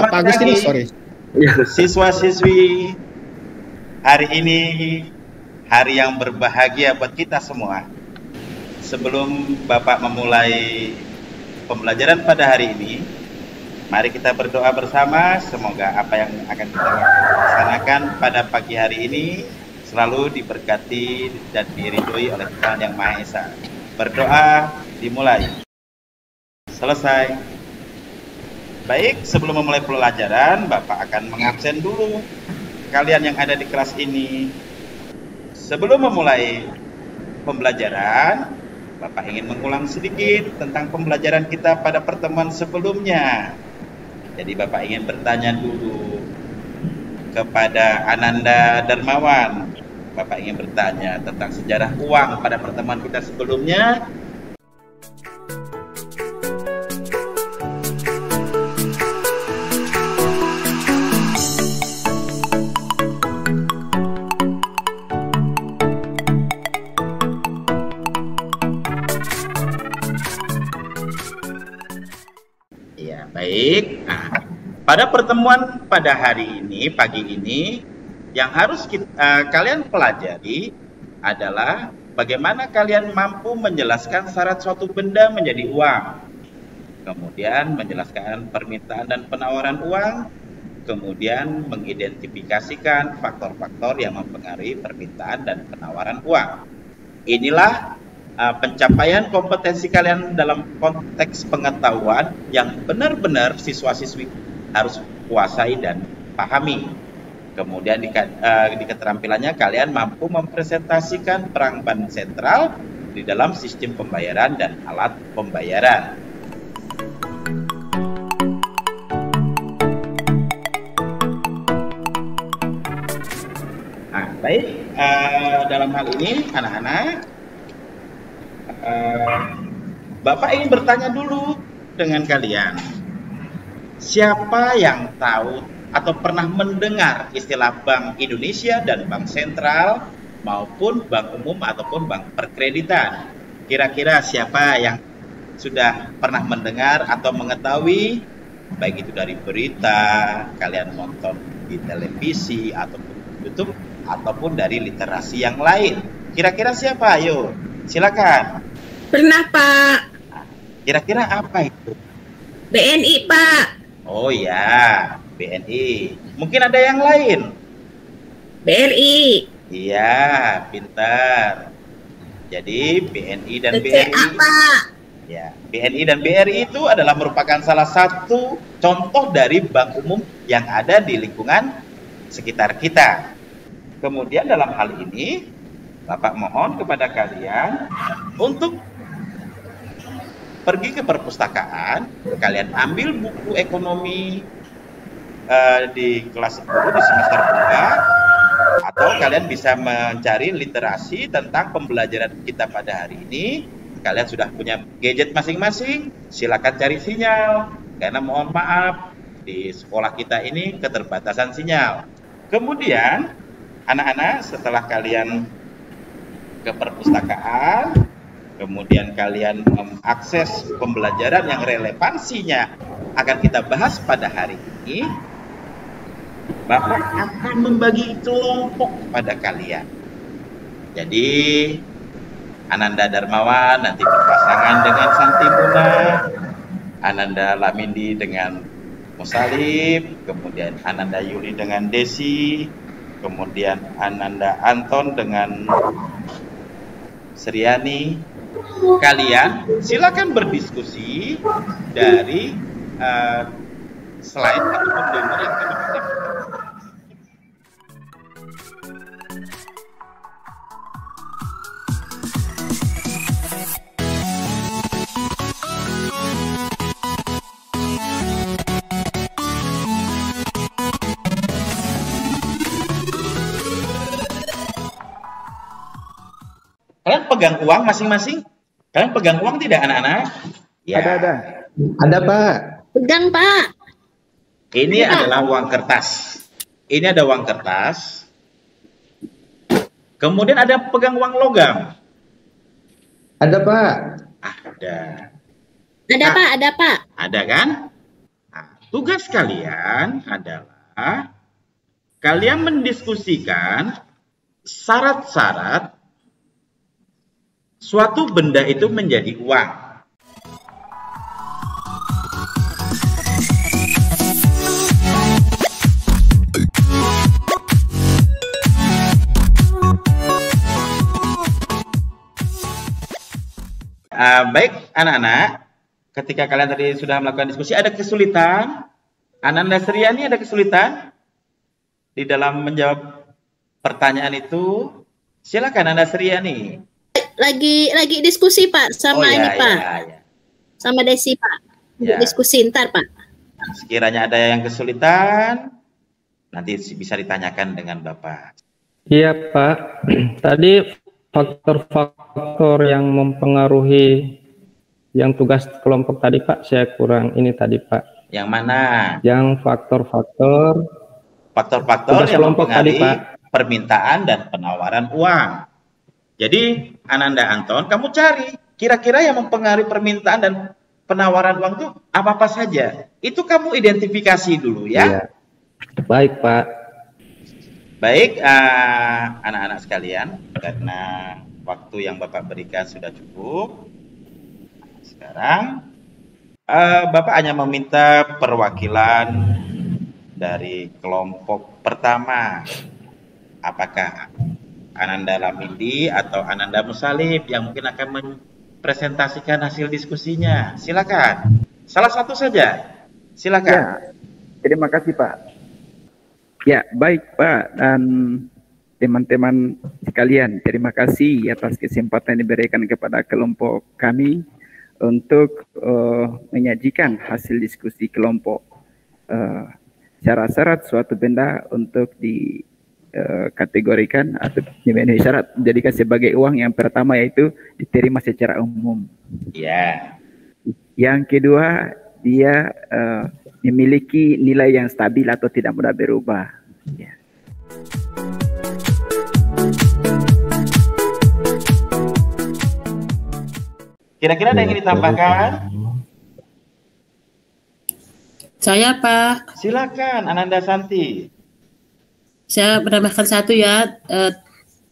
Pak Agustinus, sorry. Siswa-siswi, hari ini hari yang berbahagia buat kita semua. Sebelum Bapak memulai pembelajaran pada hari ini, mari kita berdoa bersama. Semoga apa yang akan kita laksanakan pada pagi hari ini selalu diberkati dan diridhoi oleh Tuhan Yang Maha Esa. Berdoa dimulai. Selesai. Baik, sebelum memulai pelajaran, Bapak akan mengabsen dulu kalian yang ada di kelas ini. Sebelum memulai pembelajaran, Bapak ingin mengulang sedikit tentang pembelajaran kita pada pertemuan sebelumnya. Jadi Bapak ingin bertanya dulu kepada Ananda Darmawan. Bapak ingin bertanya tentang sejarah uang pada pertemuan kita sebelumnya. Baik, nah, pada pertemuan pada hari ini, pagi ini, yang harus kalian pelajari adalah bagaimana kalian mampu menjelaskan syarat suatu benda menjadi uang. Kemudian menjelaskan permintaan dan penawaran uang. Kemudian mengidentifikasikan faktor-faktor yang mempengaruhi permintaan dan penawaran uang. Inilah pencapaian kompetensi kalian dalam konteks pengetahuan yang benar-benar siswa-siswi harus kuasai dan pahami. Kemudian di keterampilannya kalian mampu mempresentasikan peran bank sentral di dalam sistem pembayaran dan alat pembayaran. Nah, baik, dalam hal ini anak-anak, Bapak ingin bertanya dulu dengan kalian, siapa yang tahu atau pernah mendengar istilah Bank Indonesia dan Bank Sentral maupun bank umum ataupun bank perkreditan? Kira-kira siapa yang sudah pernah mendengar atau mengetahui, baik itu dari berita, kalian nonton di televisi ataupun YouTube ataupun dari literasi yang lain? Kira-kira siapa? Ayo, silakan. Pernah, Pak. Kira-kira apa itu? BNI, Pak. Oh ya, BNI. Mungkin ada yang lain? BRI. Iya, pintar. Jadi BNI dan BRI. Pak. Ya, BNI dan BRI itu adalah merupakan salah satu contoh dari bank umum yang ada di lingkungan sekitar kita. Kemudian dalam hal ini, Bapak mohon kepada kalian untuk pergi ke perpustakaan, kalian ambil buku ekonomi di kelas 10 di semester 2, atau kalian bisa mencari literasi tentang pembelajaran kita pada hari ini. Kalian sudah punya gadget masing-masing, silakan cari sinyal, karena mohon maaf di sekolah kita ini keterbatasan sinyal. Kemudian anak-anak, setelah kalian ke perpustakaan, kemudian kalian mengakses pembelajaran yang relevansinya akan kita bahas pada hari ini, Bapak akan membagi kelompok pada kalian. Jadi Ananda Darmawan nanti berpasangan dengan Santimuna, Ananda Lamindi dengan Musalib, kemudian Ananda Yuli dengan Desi, kemudian Ananda Anton dengan Seriani. Kalian silakan berdiskusi dari slide ataupun demo yang kami berikan. Kalian pegang uang masing-masing? Kalian pegang uang tidak, anak-anak? Ya. Ada. Ada, Pak. Pegang, Pak. Ini adalah uang kertas. Ini ada uang kertas. Kemudian ada pegang uang logam. Ada, Pak. Ada. Ada, Pak. Ada, Pak. Ada kan? Nah, tugas kalian adalah kalian mendiskusikan syarat-syarat suatu benda itu menjadi uang. Baik anak-anak, ketika kalian tadi sudah melakukan diskusi, ada kesulitan? Ananda Sriani ada kesulitan di dalam menjawab pertanyaan itu? Silakan Ananda Sriani. Lagi diskusi Pak sama ini Pak. Ya. Sama Desi Pak. Ya. Diskusi ntar Pak. Sekiranya ada yang kesulitan, nanti bisa ditanyakan dengan Bapak. Iya Pak, tadi faktor-faktor yang mempengaruhi yang tugas kelompok tadi Pak, saya kurang ini tadi Pak. Yang mana? Yang faktor-faktor Faktor-faktor yang kelompok tadi mempengaruhi Pak. Permintaan dan penawaran uang. Jadi Ananda Anton, kamu cari kira-kira yang mempengaruhi permintaan dan penawaran uang itu apa-apa saja. Itu kamu identifikasi dulu ya. Iya. Baik Pak. Baik anak-anak sekalian, karena waktu yang Bapak berikan sudah cukup. Sekarang Bapak hanya meminta perwakilan dari kelompok pertama. Apakah Ananda Lamindi atau Ananda Musalib yang mungkin akan mempresentasikan hasil diskusinya? Silakan. Salah satu saja. Silakan. Ya, terima kasih Pak. Ya, baik Pak dan teman-teman sekalian, terima kasih atas kesempatan yang diberikan kepada kelompok kami untuk menyajikan hasil diskusi kelompok syarat-syarat suatu benda untuk dikategorikan atau dimenuhi syarat dijadikan sebagai uang. Yang pertama yaitu diterima secara umum. Ya. Yang kedua, dia memiliki nilai yang stabil atau tidak mudah berubah. Ya. Kira-kira ada yang ingin ditambahkan? Saya Pak, Silakan Ananda Santi. saya menambahkan satu ya,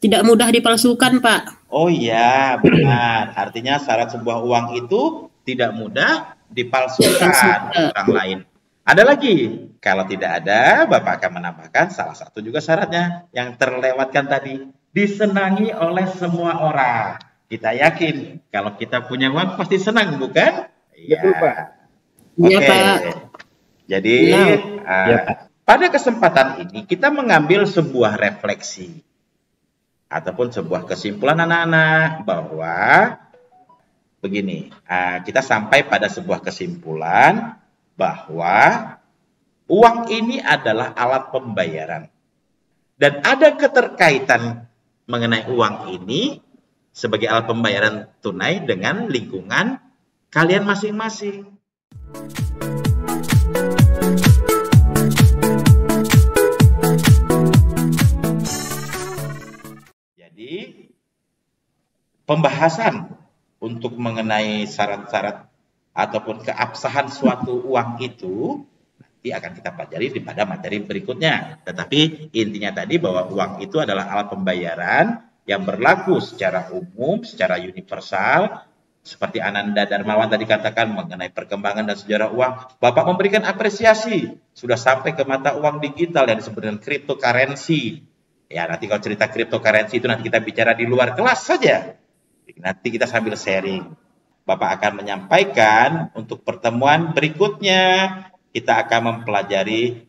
tidak mudah dipalsukan Pak. Oh iya, benar. Artinya syarat sebuah uang itu tidak mudah dipalsukan orang lain. Ada lagi? Kalau tidak ada, Bapak akan menambahkan salah satu juga syaratnya yang terlewatkan tadi. Disenangi oleh semua orang. Kita yakin kalau kita punya uang pasti senang, bukan? Betul, Pak. Iya, Oke. Pak. Jadi pada kesempatan ini kita mengambil sebuah refleksi ataupun sebuah kesimpulan anak-anak bahwa begini, kita sampai pada sebuah kesimpulan bahwa uang ini adalah alat pembayaran dan ada keterkaitan mengenai uang ini sebagai alat pembayaran tunai dengan lingkungan kalian masing-masing. Jadi pembahasan untuk mengenai syarat-syarat ataupun keabsahan suatu uang itu nanti akan kita pelajari pada materi berikutnya. Tetapi intinya tadi bahwa uang itu adalah alat pembayaran yang berlaku secara umum, secara universal. Seperti Ananda Darmawan tadi katakan mengenai perkembangan dan sejarah uang. Bapak memberikan apresiasi. Sudah sampai ke mata uang digital yang disebut dengan cryptocurrency. Ya, nanti kalau cerita cryptocurrency itu nanti kita bicara di luar kelas saja. Nanti kita sambil sharing. Bapak akan menyampaikan untuk pertemuan berikutnya. Kita akan mempelajari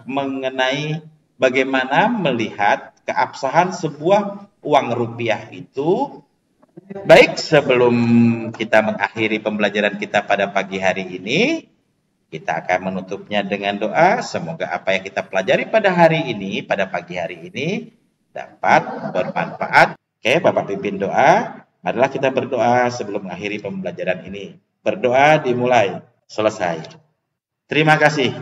mengenai bagaimana melihat keabsahan sebuah uang rupiah itu. Baik, sebelum kita mengakhiri pembelajaran kita pada pagi hari ini, kita akan menutupnya dengan doa. Semoga apa yang kita pelajari pada hari ini, pada pagi hari ini, dapat bermanfaat. Oke, Bapak pimpin doa. Adalah kita berdoa sebelum mengakhiri pembelajaran ini. Berdoa dimulai, selesai. Terima kasih.